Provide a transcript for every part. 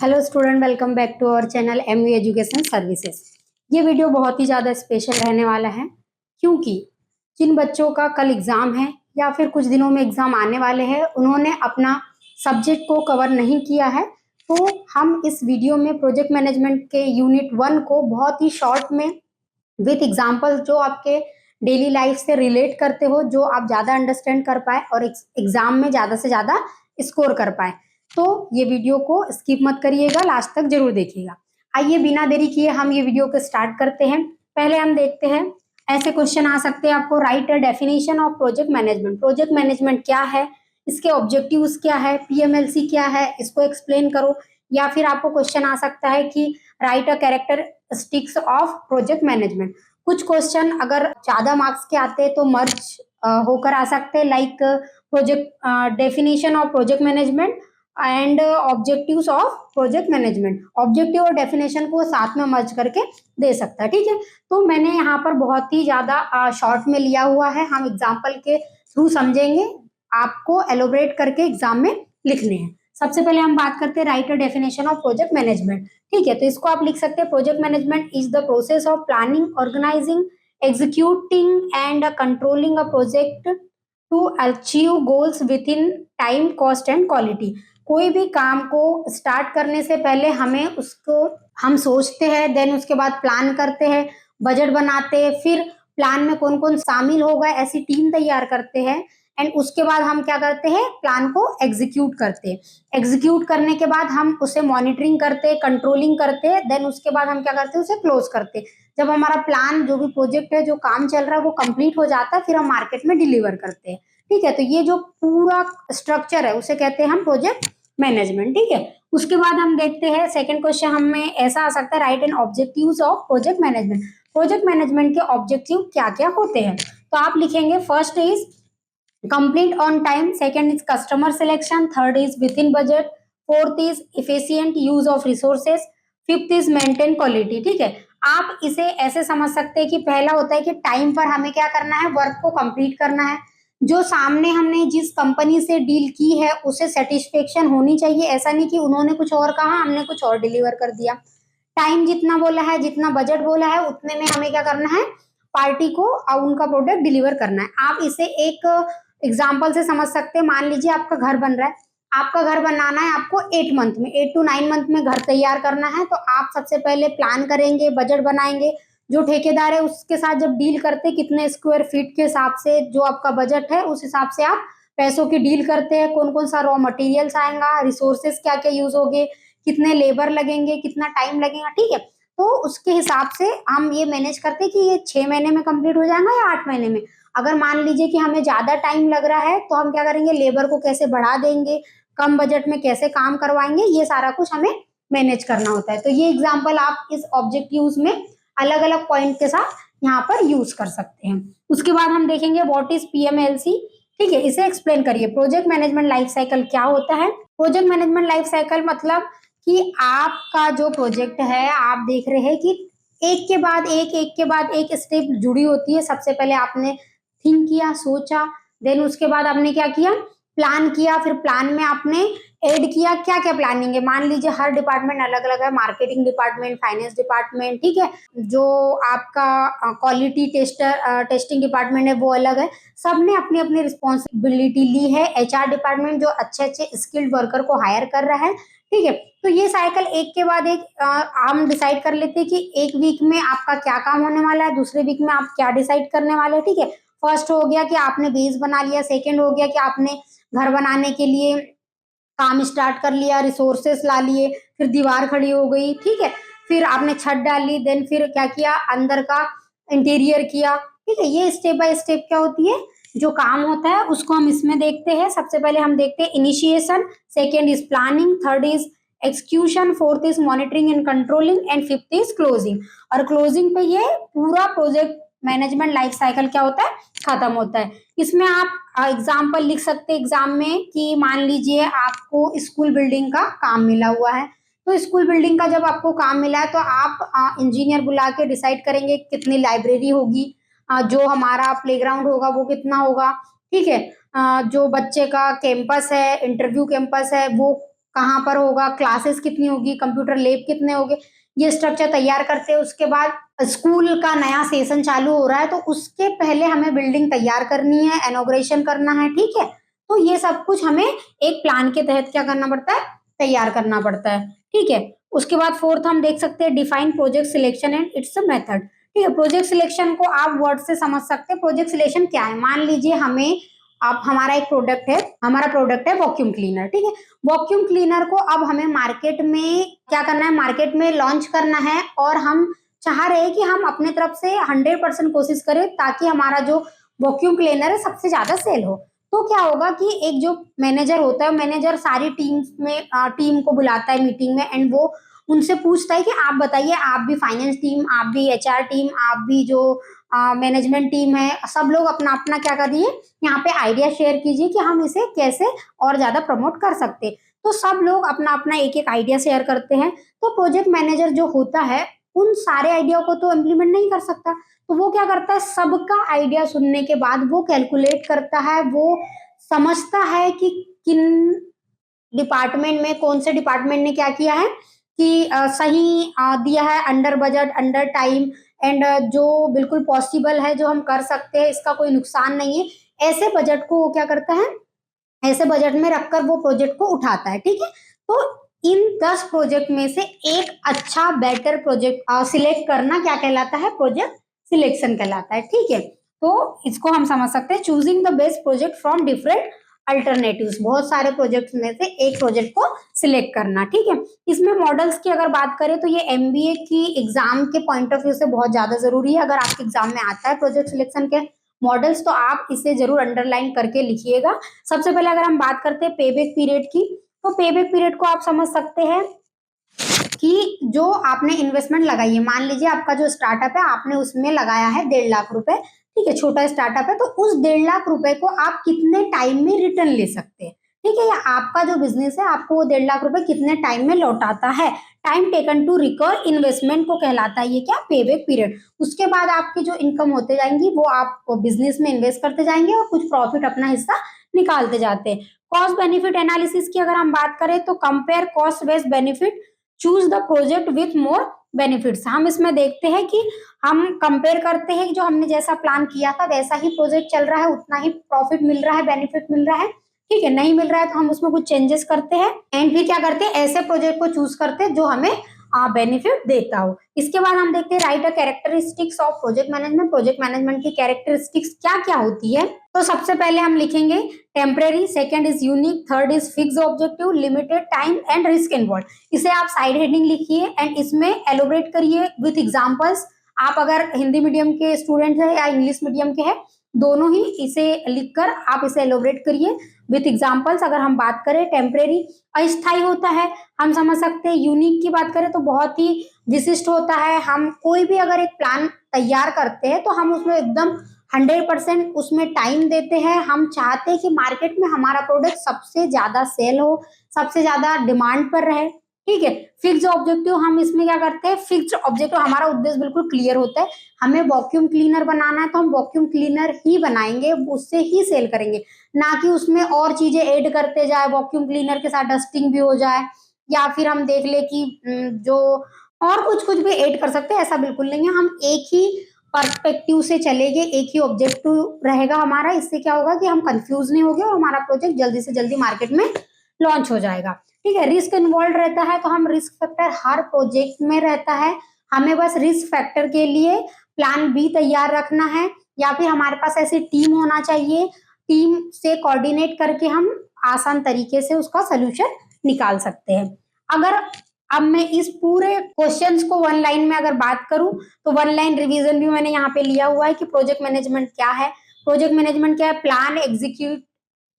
Hello student, welcome back to our channel MV education services. ये video बहुत ही ज़्यादा स्पेशल रहने वाला है क्योंकि जिन बच्चों का कल एग्ज़ाम है या फिर कुछ दिनों में एग्ज़ाम आने वाले हैं, उन्होंने अपना सब्जेक्ट को कवर नहीं किया है। तो हम इस वीडियो में प्रोजेक्ट मैनेजमेंट के यूनिट 1 को बहुत ही शॉर्ट में विथ एग्जाम्पल जो आपके डेली लाइफ से रिलेट करते हो, जो आप ज़्यादा अंडरस्टैंड कर पाए और एग्ज़ाम में ज़्यादा से ज़्यादा स्कोर कर पाए। तो ये वीडियो को स्किप मत करिएगा, लास्ट तक जरूर देखिएगा। आइए बिना देरी किए हम ये वीडियो को स्टार्ट करते हैं। पहले हम देखते हैं, ऐसे क्वेश्चन आ सकते हैं आपको, right a definition of project management. Project management क्या है, इसके ऑब्जेक्टिव्स क्या है, पीएमएलसी क्या है, इसको एक्सप्लेन करो। या फिर आपको क्वेश्चन आ सकता है कि right a characteristics of project management. कुछ क्वेश्चन अगर ज्यादा मार्क्स के आते हैं तो मर्ज होकर आ सकते हैं, like project definition of project management and objectives of project management. Objective और डेफिनेशन को साथ में मर्ज करके दे सकता है, ठीक है। तो मैंने यहाँ पर बहुत ही ज्यादा शॉर्ट में लिया हुआ है, हम एग्जाम्पल के थ्रू समझेंगे, आपको एलोबरेट करके एग्जाम में लिखने हैं। सबसे पहले हम बात करते हैं write a definition of project management, ठीक है। तो इसको आप लिख सकते हैं, project management is the process of planning, organising, executing and controlling a project to achieve goals within time, cost and quality. कोई भी काम को स्टार्ट करने से पहले हमें उसको हम सोचते हैं, देन उसके बाद प्लान करते हैं, बजट बनाते हैं, फिर प्लान में कौन कौन शामिल होगा ऐसी टीम तैयार करते हैं, एंड उसके बाद हम क्या करते हैं, प्लान को एग्जीक्यूट करते हैं। एग्जीक्यूट करने के बाद हम उसे मॉनिटरिंग करते हैं, कंट्रोलिंग करते हैं, देन उसके बाद हम क्या करते हैं, उसे क्लोज करते हैं। जब हमारा प्लान, जो भी प्रोजेक्ट है, जो काम चल रहा है, वो कंप्लीट हो जाता है, फिर हम मार्केट में डिलीवर करते हैं, ठीक है। तो ये जो पूरा स्ट्रक्चर है उसे कहते हैं हम प्रोजेक्ट मैनेजमेंट, ठीक है। उसके बाद हम देखते हैं सेकंड क्वेश्चन हमें ऐसा आ सकता है, right and objectives of project management. Project management के ऑब्जेक्टिव क्या क्या होते हैं, तो आप लिखेंगे, first is complete on time, second is customer selection, third is within budget, fourth is efficient use of resources, fifth is maintain quality, ठीक है। आप इसे ऐसे समझ सकते हैं कि पहला होता है कि टाइम पर हमें क्या करना है, वर्क को कंप्लीट करना है। जो सामने हमने जिस कंपनी से डील की है उसे सेटिस्फेक्शन होनी चाहिए, ऐसा नहीं कि उन्होंने कुछ और कहा, हमने कुछ और डिलीवर कर दिया। टाइम जितना बोला है, जितना बजट बोला है, उतने में हमें क्या करना है, पार्टी को उनका प्रोडक्ट डिलीवर करना है। आप इसे एक एग्जाम्पल से समझ सकते हैं, मान लीजिए आपका घर बन रहा है, आपका घर बनाना है, आपको 8 मंथ में, 8 to 9 मंथ में घर तैयार करना है। तो आप सबसे पहले प्लान करेंगे, बजट बनाएंगे, जो ठेकेदार है उसके साथ जब डील करते हैं, कितने स्क्वायर फीट के हिसाब से जो आपका बजट है उस हिसाब से आप पैसों की डील करते हैं, कौन कौन सा रॉ मटेरियल्स आएगा, रिसोर्सेस क्या क्या यूज होंगे, कितने लेबर लगेंगे, कितना टाइम लगेगा, ठीक है। तो उसके हिसाब से हम ये मैनेज करते हैं कि ये 6 महीने में कंप्लीट हो जाएगा या 8 महीने में। अगर मान लीजिए कि हमें ज्यादा टाइम लग रहा है तो हम क्या करेंगे, लेबर को कैसे बढ़ा देंगे, कम बजट में कैसे काम करवाएंगे, ये सारा कुछ हमें मैनेज करना होता है। तो ये एग्जाम्पल आप इस ऑब्जेक्टिव्स में अलग अलग पॉइंट के साथ यहाँ पर यूज कर सकते हैं। उसके बाद हम देखेंगे व्हाट इज पीएमएलसी, ठीक है, इसे एक्सप्लेन करिए। प्रोजेक्ट मैनेजमेंट लाइफ साइकिल क्या होता है। प्रोजेक्ट मैनेजमेंट लाइफ साइकिल मतलब कि आपका जो प्रोजेक्ट है, आप देख रहे हैं कि एक के बाद एक के बाद एक स्टेप जुड़ी होती है। सबसे पहले आपने थिंक किया, सोचा, देन उसके बाद आपने क्या किया, प्लान किया, फिर प्लान में आपने ऐड किया क्या क्या प्लानिंग है। मान लीजिए हर डिपार्टमेंट अलग अलग है, मार्केटिंग डिपार्टमेंट, फाइनेंस डिपार्टमेंट, ठीक है, जो आपका क्वालिटी टेस्टिंग डिपार्टमेंट है वो अलग है। सबने अपनी अपनी रिस्पॉन्सिबिलिटी ली है। एचआर डिपार्टमेंट जो अच्छे अच्छे स्किल्ड वर्कर को हायर कर रहा है, ठीक है। तो ये साइकिल एक के बाद एक हम डिसाइड कर लेते हैं कि एक वीक में आपका क्या काम होने वाला है, दूसरे वीक में आप क्या डिसाइड करने वाले हैं, ठीक है। फर्स्ट हो गया कि आपने बेस बना लिया, सेकंड हो गया कि आपने घर बनाने के लिए काम स्टार्ट कर लिया, रिसोर्सेस ला लिए, फिर दीवार खड़ी हो गई, ठीक है, फिर आपने छत डाली, देन फिर क्या किया, अंदर का इंटीरियर किया, ठीक है। ये स्टेप बाय स्टेप क्या होती है, जो काम होता है उसको हम इसमें देखते हैं। सबसे पहले हम देखते हैं initiation, second is planning, third is execution, fourth is monitoring and controlling, and fifth is closing. और क्लोजिंग पे ये पूरा प्रोजेक्ट मैनेजमेंट लाइफ साइकिल क्या होता है, खत्म होता है। इसमें आप एग्जाम्पल लिख सकते हैं एग्जाम में कि मान लीजिए आपको स्कूल बिल्डिंग का काम मिला हुआ है। तो स्कूल बिल्डिंग का जब आपको काम मिला है तो आप इंजीनियर बुला के डिसाइड करेंगे कितनी लाइब्रेरी होगी, जो हमारा प्लेग्राउंड होगा वो कितना होगा, ठीक है। जो बच्चे का कैंपस है, इंटरव्यू कैंपस है, वो कहाँ पर होगा, क्लासेस कितनी होगी, कंप्यूटर लैब कितने होंगे, ये स्ट्रक्चर तैयार करते हैं। उसके बाद स्कूल का नया सेशन चालू हो रहा है तो उसके पहले हमें बिल्डिंग तैयार करनी है, इनॉग्रेशन करना है, ठीक है। तो ये सब कुछ हमें एक प्लान के तहत क्या करना पड़ता है, तैयार करना पड़ता है, ठीक है। उसके बाद फोर्थ हम देख सकते हैं define project selection and it's a method, ठीक है। प्रोजेक्ट सिलेक्शन को आप वर्ड से समझ सकते हैं। प्रोजेक्ट सिलेक्शन क्या है, मान लीजिए हमें आप हमारा एक प्रोडक्ट है, हमारा प्रोडक्ट है वॉक्यूम क्लीनर, ठीक है। वॉक्यूम क्लीनर को अब हमें मार्केट में क्या करना है, मार्केट में लॉन्च करना है और हम चाह रहे हैं कि हम अपने तरफ से 100% कोशिश करें ताकि हमारा जो वॉक्यूम क्लीनर है सबसे ज्यादा सेल हो। तो क्या होगा कि एक जो मैनेजर होता है, मैनेजर सारी टीम को बुलाता है मीटिंग में एंड वो उनसे पूछता है कि आप बताइए, आप भी फाइनेंस टीम, आप भी एचआर टीम, आप भी जो मैनेजमेंट टीम है, सब लोग अपना अपना क्या करिए, यहाँ पे आइडिया शेयर कीजिए कि हम इसे कैसे और ज्यादा प्रमोट कर सकते हैं। तो सब लोग अपना अपना एक एक आइडिया शेयर करते हैं। तो प्रोजेक्ट मैनेजर जो होता है उन सारे आइडिया को तो इम्प्लीमेंट नहीं कर सकता, तो वो क्या करता है, सबका आइडिया सुनने के बाद वो कैलकुलेट करता है, वो समझता है कि किन डिपार्टमेंट में, कौन से डिपार्टमेंट ने क्या किया है कि सही दिया है, under budget, under time and जो बिल्कुल पॉसिबल है, जो हम कर सकते हैं, इसका कोई नुकसान नहीं है। ऐसे बजट को वो क्या करता है, ऐसे बजट में रखकर वो प्रोजेक्ट को उठाता है, ठीक है। तो इन 10 प्रोजेक्ट में से एक अच्छा बेटर प्रोजेक्ट सिलेक्ट करना क्या कहलाता है, प्रोजेक्ट सिलेक्शन कहलाता है, ठीक है। तो इसको हम समझ सकते हैं choosing the best project from different alternatives, बहुत सारे प्रोजेक्ट्स में से एक प्रोजेक्ट को सिलेक्ट करना, ठीक है। इसमें मॉडल्स की अगर बात करें तो ये एमबीए की एग्जाम के पॉइंट ऑफ व्यू से बहुत ज्यादा जरूरी है। अगर आपके एग्जाम में आता है प्रोजेक्ट सिलेक्शन के मॉडल्स तो आप इसे जरूर अंडरलाइन करके लिखिएगा। सबसे पहले अगर हम बात करते हैं पेबैक पीरियड की, तो पेबैक पीरियड को आप समझ सकते हैं कि जो आपने इन्वेस्टमेंट लगाई है, मान लीजिए आपका जो स्टार्टअप है आपने उसमें लगाया है 1.5 लाख रुपए, ठीक है, छोटा स्टार्टअप है, तो उस 1.5 लाख रुपए को आप कितने टाइम में रिटर्न ले सकते हैं, ठीक है। या आपका जो बिजनेस है आपको वो 1.5 लाख रुपए कितने टाइम में लौटाता है, time taken to recover investment को कहलाता है ये क्या, पेबैक पीरियड। उसके बाद आपकी जो इनकम होते जाएंगी वो आप बिजनेस में इन्वेस्ट करते जाएंगे और कुछ प्रॉफिट अपना हिस्सा निकालते जाते हैं। कॉस्ट बेनिफिट एनालिसिस की अगर हम बात करें तो compare cost based benefit, choose the project with more benefits. हम इसमें देखते हैं कि हम कंपेयर करते हैं कि जो हमने जैसा प्लान किया था वैसा ही प्रोजेक्ट चल रहा है, उतना ही प्रॉफिट मिल रहा है, बेनिफिट मिल रहा है, ठीक है। नहीं मिल रहा है तो हम उसमें कुछ चेंजेस करते हैं एंड फिर क्या करते हैं, ऐसे प्रोजेक्ट को चूज करते हैं जो हमें बेनिफिट देता हो। इसके बाद हम देखते हैं write a characteristics of project management. Project management की कैरेक्टरिस्टिक्स क्या क्या होती है, तो सबसे पहले हम लिखेंगे temporary, second is unique, third is fix objective, limited time and risk involve. इसे आप साइड हेडिंग लिखिए एंड इसमें एलोबरेट करिए विथ एग्जांपल्स। आप अगर हिंदी मीडियम के स्टूडेंट है या इंग्लिश मीडियम के हैं, दोनों ही इसे लिखकर आप इसे एलोबरेट करिए विथ एग्जांपल्स। अगर हम बात करें टेम्परेरी अस्थायी होता है, हम समझ सकते हैं। यूनिक की बात करें तो बहुत ही विशिष्ट होता है। हम कोई भी अगर एक प्लान तैयार करते हैं तो हम उसमें एकदम 100% उसमें टाइम देते हैं। हम चाहते हैं कि मार्केट में हमारा प्रोडक्ट सबसे ज्यादा सेल हो, सबसे ज्यादा डिमांड पर रहे, ठीक है। फिक्स ऑब्जेक्टिव, हम इसमें क्या करते हैं, फिक्स ऑब्जेक्टिव, हमारा उद्देश्य बिल्कुल क्लियर होता है। हमें वॉक्यूम क्लीनर बनाना है तो हम वॉक्यूम क्लीनर ही बनाएंगे, उससे ही सेल करेंगे, ना कि उसमें और चीजें ऐड करते जाए, वॉक्यूम क्लीनर के साथ डस्टिंग भी हो जाए, या फिर हम देख ले कि जो और कुछ कुछ भी ऐड कर सकते हैं, ऐसा बिल्कुल नहीं है। हम एक ही पर्सपेक्टिव से चलेंगे, एक ही ऑब्जेक्टिव रहेगा हमारा। इससे क्या होगा कि हम कंफ्यूज नहीं होंगे और हमारा प्रोजेक्ट जल्दी से जल्दी मार्केट में लॉन्च हो जाएगा, ठीक है। रिस्क इन्वॉल्व रहता है तो हम रिस्क फैक्टर हर प्रोजेक्ट में रहता है, हमें बस रिस्क फैक्टर के लिए प्लान बी तैयार रखना है, या फिर हमारे पास ऐसी टीम होना चाहिए, टीम से कोऑर्डिनेट करके हम आसान तरीके से उसका सोल्यूशन निकाल सकते हैं। अगर अब मैं इस पूरे क्वेश्चंस को वन लाइन में अगर बात करूं तो वन लाइन रिवीजन भी मैंने यहाँ पे लिया हुआ है कि प्रोजेक्ट मैनेजमेंट क्या है। प्रोजेक्ट मैनेजमेंट क्या है, प्लान,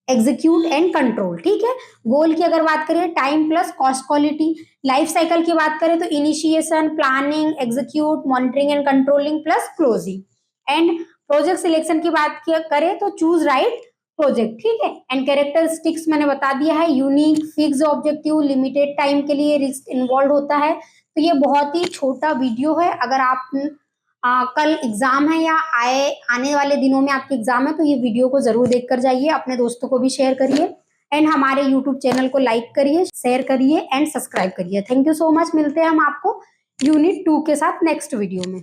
एग्जीक्यूट एंड कंट्रोल, ठीक है। गोल की अगर बात करें time plus cost quality. Life cycle की बात करें तो initiation, planning, execute, monitoring and controlling plus closing. And project selection की बात करें तो चूज राइट प्रोजेक्ट, ठीक है। एंड कैरेक्टरिस्टिक्स मैंने बता दिया है, unique, fix objective, limited time के लिए रिस्क इन्वॉल्व होता है। तो ये बहुत ही छोटा वीडियो है। अगर आप कल एग्जाम है या आने वाले दिनों में आपके एग्जाम है तो ये वीडियो को जरूर देख कर जाइए, अपने दोस्तों को भी शेयर करिए एंड हमारे यूट्यूब चैनल को लाइक करिए, शेयर करिए एंड सब्सक्राइब करिए। Thank you so much. मिलते हैं हम आपको यूनिट 2 के साथ नेक्स्ट वीडियो में।